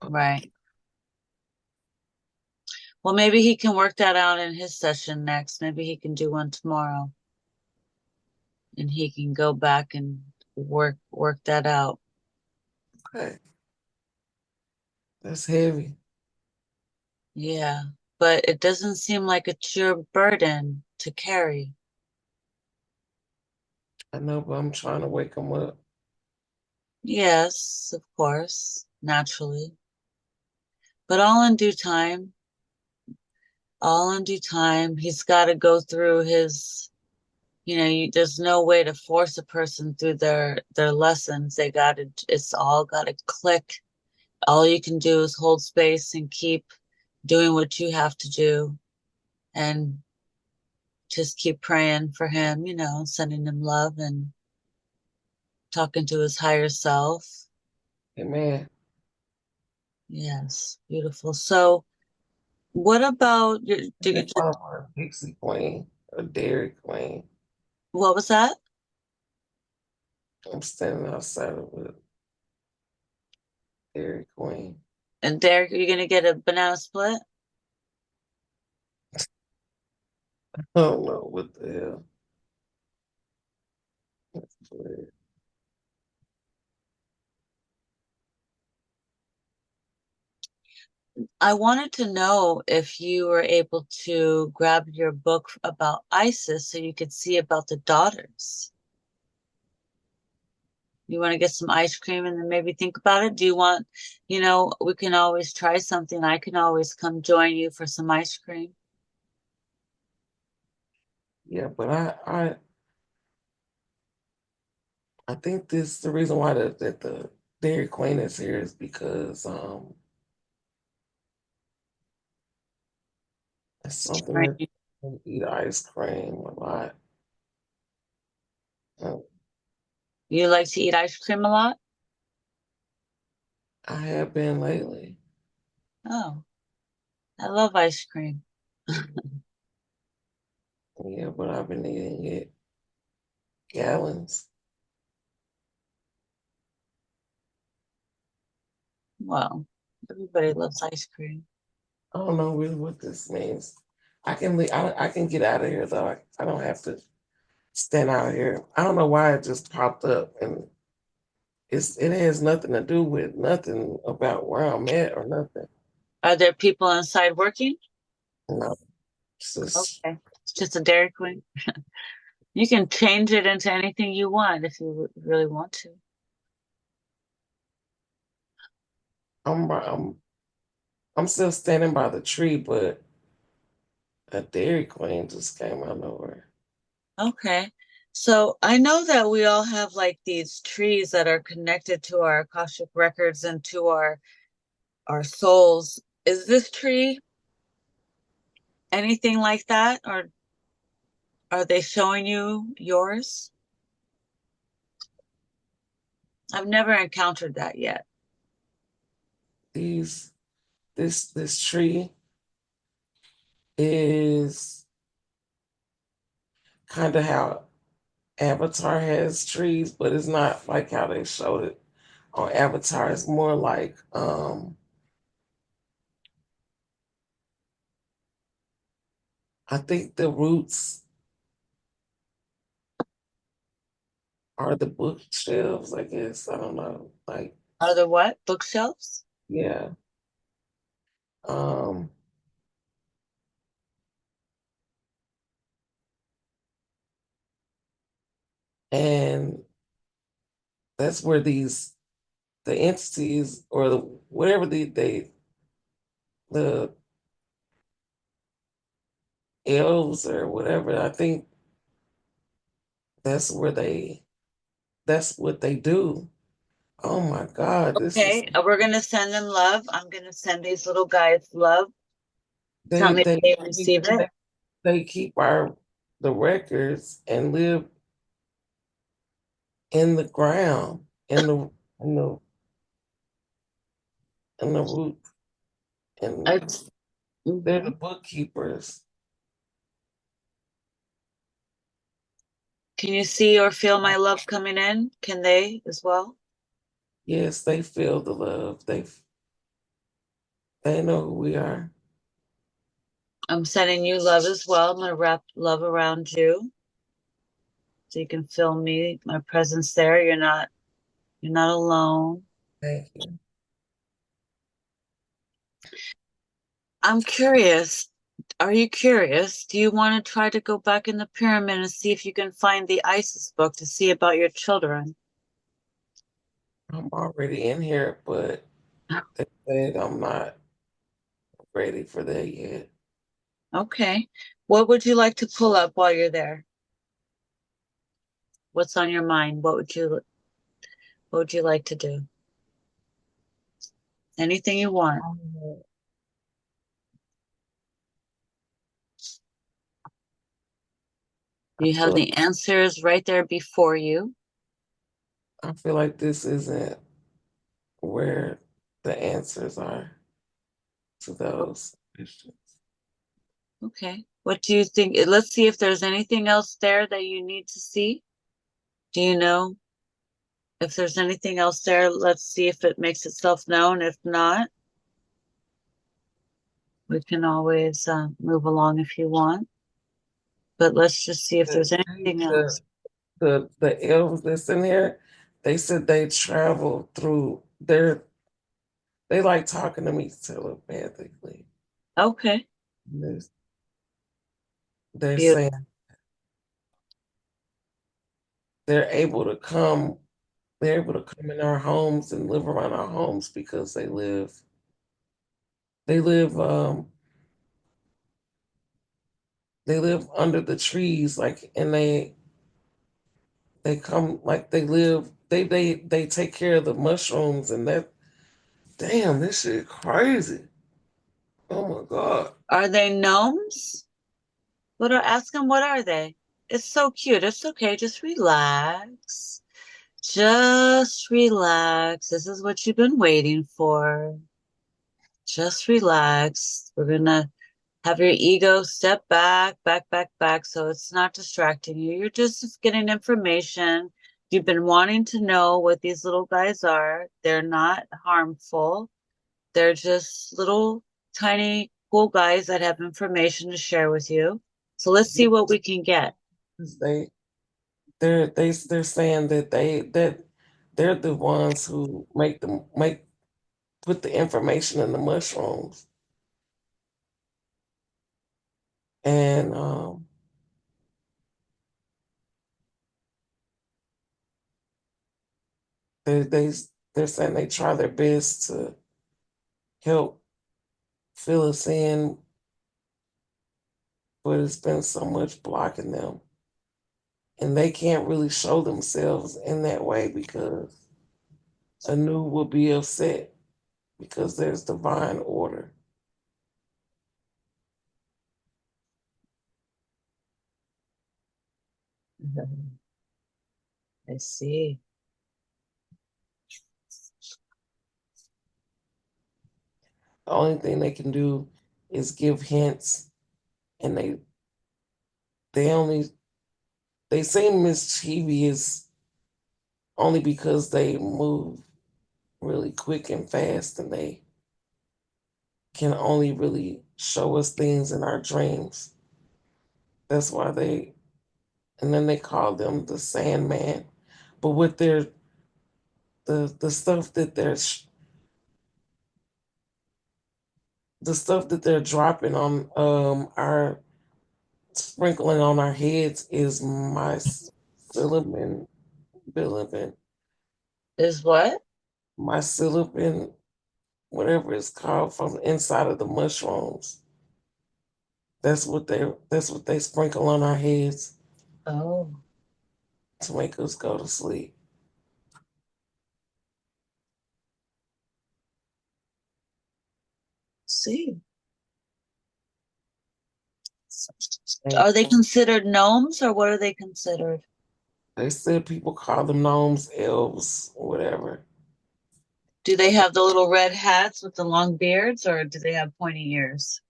Right. Well, maybe he can work that out in his session next. Maybe he can do one tomorrow and he can go back and work that out. Okay, that's heavy. Yeah. But it doesn't seem like it's your burden to carry. I know, but I'm trying to wake him up. Yes, of course, naturally. But all in due time, all in due time, he's got to go through his, there's no way to force a person through their lessons. It's all got to click. All you can do is hold space and keep doing what you have to do and just keep praying for him, sending him love and talking to his higher self. Amen. Yes, beautiful. So, what about That's why I'm a Dixie Queen, a Dairy Queen. what was that? I'm standing outside of a Dairy Queen. And Derek, are you gonna get a banana split? I don't know what the hell. That's weird. I wanted to know if you were able to grab your book about Isis so you could see about the daughters. You want to get some ice cream and then maybe think about it? Do you want, we can always try something. I can always come join you for some ice cream. Yeah, but I think this the reason why that the Dairy Queen is here is because it's something that you eat ice cream a lot. Um, You like to eat ice cream a lot? I have been lately. Oh, I love ice cream. Yeah, but I've been eating it gallons. Well, everybody loves ice cream. I don't know really what this means. I can leave, I can get out of here though. I don't have to stand out here. I don't know why it just popped up, and it has nothing to do with nothing about where I'm at or nothing. Are there people inside working? No, it's just Okay. It's just a Dairy Queen. You can change it into anything you want if you really want to. I'm still standing by the tree, but a Dairy Queen just came out of nowhere. Okay. So I know that we all have like these trees that are connected to our Akashic records and to our souls. Is this tree anything like that, or are they showing you yours? I've never encountered that yet. These this tree is kind of how Avatar has trees, but it's not like how they showed it on Avatar. It's more like I think the roots are the bookshelves, I guess. I don't know. Like, Are there what? Bookshelves? yeah. Um and that's where the entities or the whatever the elves or whatever, I think that's where that's what they do. Oh my God, this is Okay, we're gonna send them love. I'm gonna send these little guys love. Tell they me if they they they, receive it. they keep the records and live in the ground, in the in the root and It's They're the Hmm. bookkeepers. Can you see or feel my love coming in? Can they as well? Yes, they feel the love. They know who we are. I'm sending you love as well. I'm going to wrap love around you so you can feel me, my presence there. You're not alone. Thank you. I'm curious. Are you curious? Do you want to try to go back in the pyramid and see if you can find the Isis book to see about your children? I'm already in here, but they said I'm not ready for that yet. Okay. What would you like to pull up while you're there? What's on your mind? What would you like to do? Anything you want. Um, I You have feel the answers right there before you. I feel like this isn't where the answers are to those questions. Okay. What do you think? Let's see if there's anything else there that you need to see. Do you know if there's anything else there? Let's see if it makes itself known. If not, we can always move along if you want. But let's just see if The, there's anything the, else. the elves that's in here, they said they travel through they like talking to me telepathically. Okay. They're, they're saying Beautiful. they're able to come they're able to come in our homes and live around our homes because they live under the trees, like, and they come, like, they take care of the mushrooms, and that, damn, this shit crazy. Oh my god. Are they gnomes? Ask them what are they? It's so cute. It's okay. Just relax. Just relax. This is what you've been waiting for. Just relax. We're gonna have your ego step back, back, back, back, so it's not distracting you. You're just getting information. You've been wanting to know what these little guys are. They're not harmful. They're just little tiny cool guys that have information to share with you. So let's see what we can get. they they're saying that they're the ones who make put the information in the mushrooms, and they they they're saying they try their best to help fill us in, but it's been so much blocking them, and they can't really show themselves in that way because Anu will be upset because there's divine order. I see. The only thing they can do is give hints, and they only they seem mischievous only because they move really quick and fast, and they can only really show us things in our dreams. That's why and then they call them the Sandman. But with the stuff that the stuff that they're dropping on our sprinkling on our heads is my silicon bilibin, Is what? my silicon, whatever it's called, from inside of the mushrooms. That's what they sprinkle on our heads Oh, to make us go to sleep. see. And Are they considered gnomes or what are they considered? they said people call them gnomes, elves, whatever. Do they have the little red hats with the long beards or do they have pointy ears?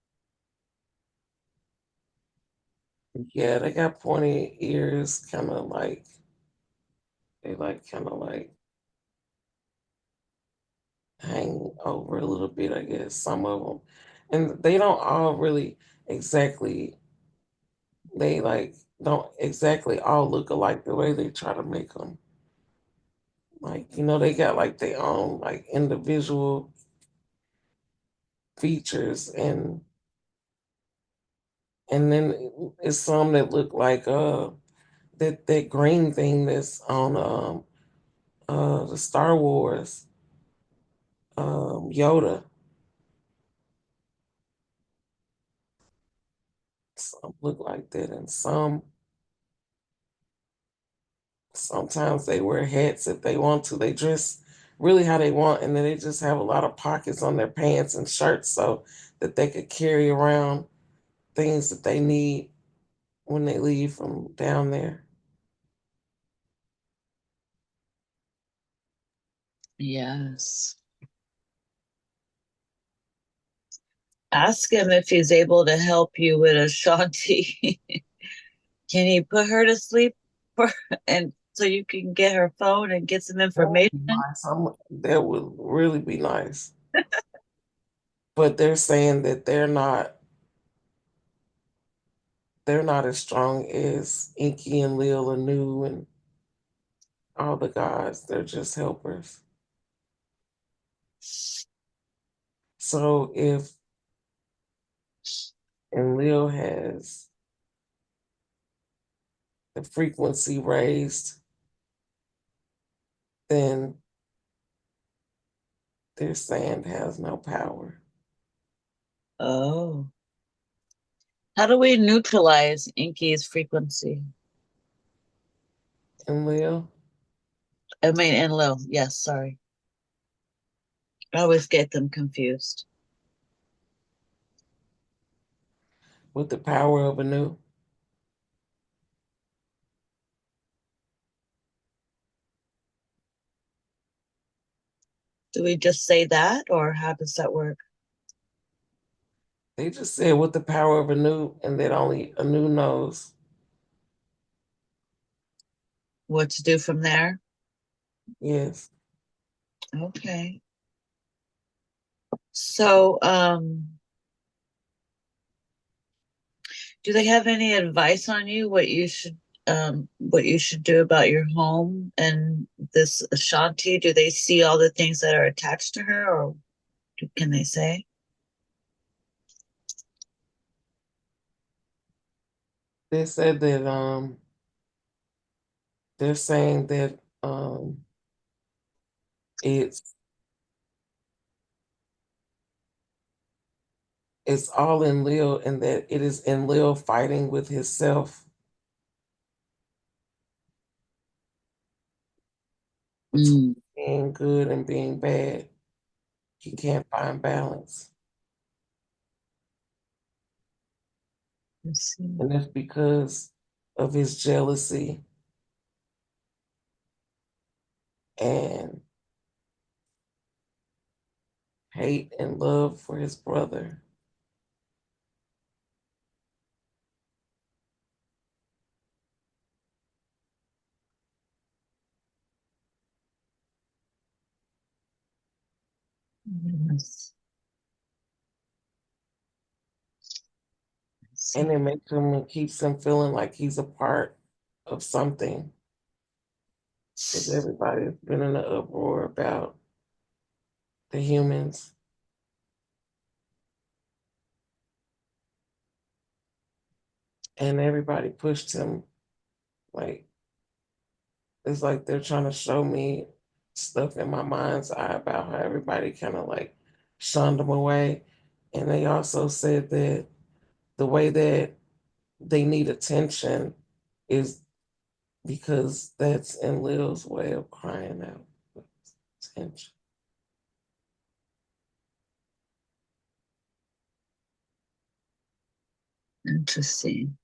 Yeah, they got pointy ears, kind of like they like kind of like hang over a little bit, I guess. Some of them, and they don't all really exactly. They like don't exactly all look alike the way they try to make them. Like they got like their own like individual features, and then it's some that look like that green thing that's on the Star Wars Yoda. Some look like that, and sometimes they wear hats if they want to. They dress really how they want, and then they just have a lot of pockets on their pants and shirts so that they could carry around things that they need when they leave from down there. Yes. Ask him if he's able to help you with Ashanti. Can he put her to sleep for, and so you can get her phone and get some That would be information? nice. That would really be nice. But they're saying that they're not as strong as Inky and Lil and Nu and all the gods. They're just helpers. So if Enlil has the frequency raised, then their sand has no power. Oh. How do we neutralize Inky's frequency? Enlil, I mean, Enlil. Yes, sorry. I always get them confused. with the power of Anu, Do we just say that, or how does that work? they just said with the power of Anu, and that only Anu knows. What to do from there? Yes, Okay. So, do they have any advice on you what you should do about your home and this Ashanti? Do they see all the things that are attached to her, or can they say? they said that they're saying that it's it's all in Lil, and that it is in Lil fighting with himself, between Mm, being good and being bad. He can't find balance. let's see. And that's because of his jealousy and hate and love for his brother. Yes. Let's And see. it makes him and keeps him feeling like he's a part of something. Because everybody's been in an uproar about the humans. And everybody pushed him. Like, it's like they're trying to show me stuff in my mind's eye about how everybody kind of like shunned him away. And they also said that the way that they need attention is because that's in Lil's way of crying out for attention. Interesting.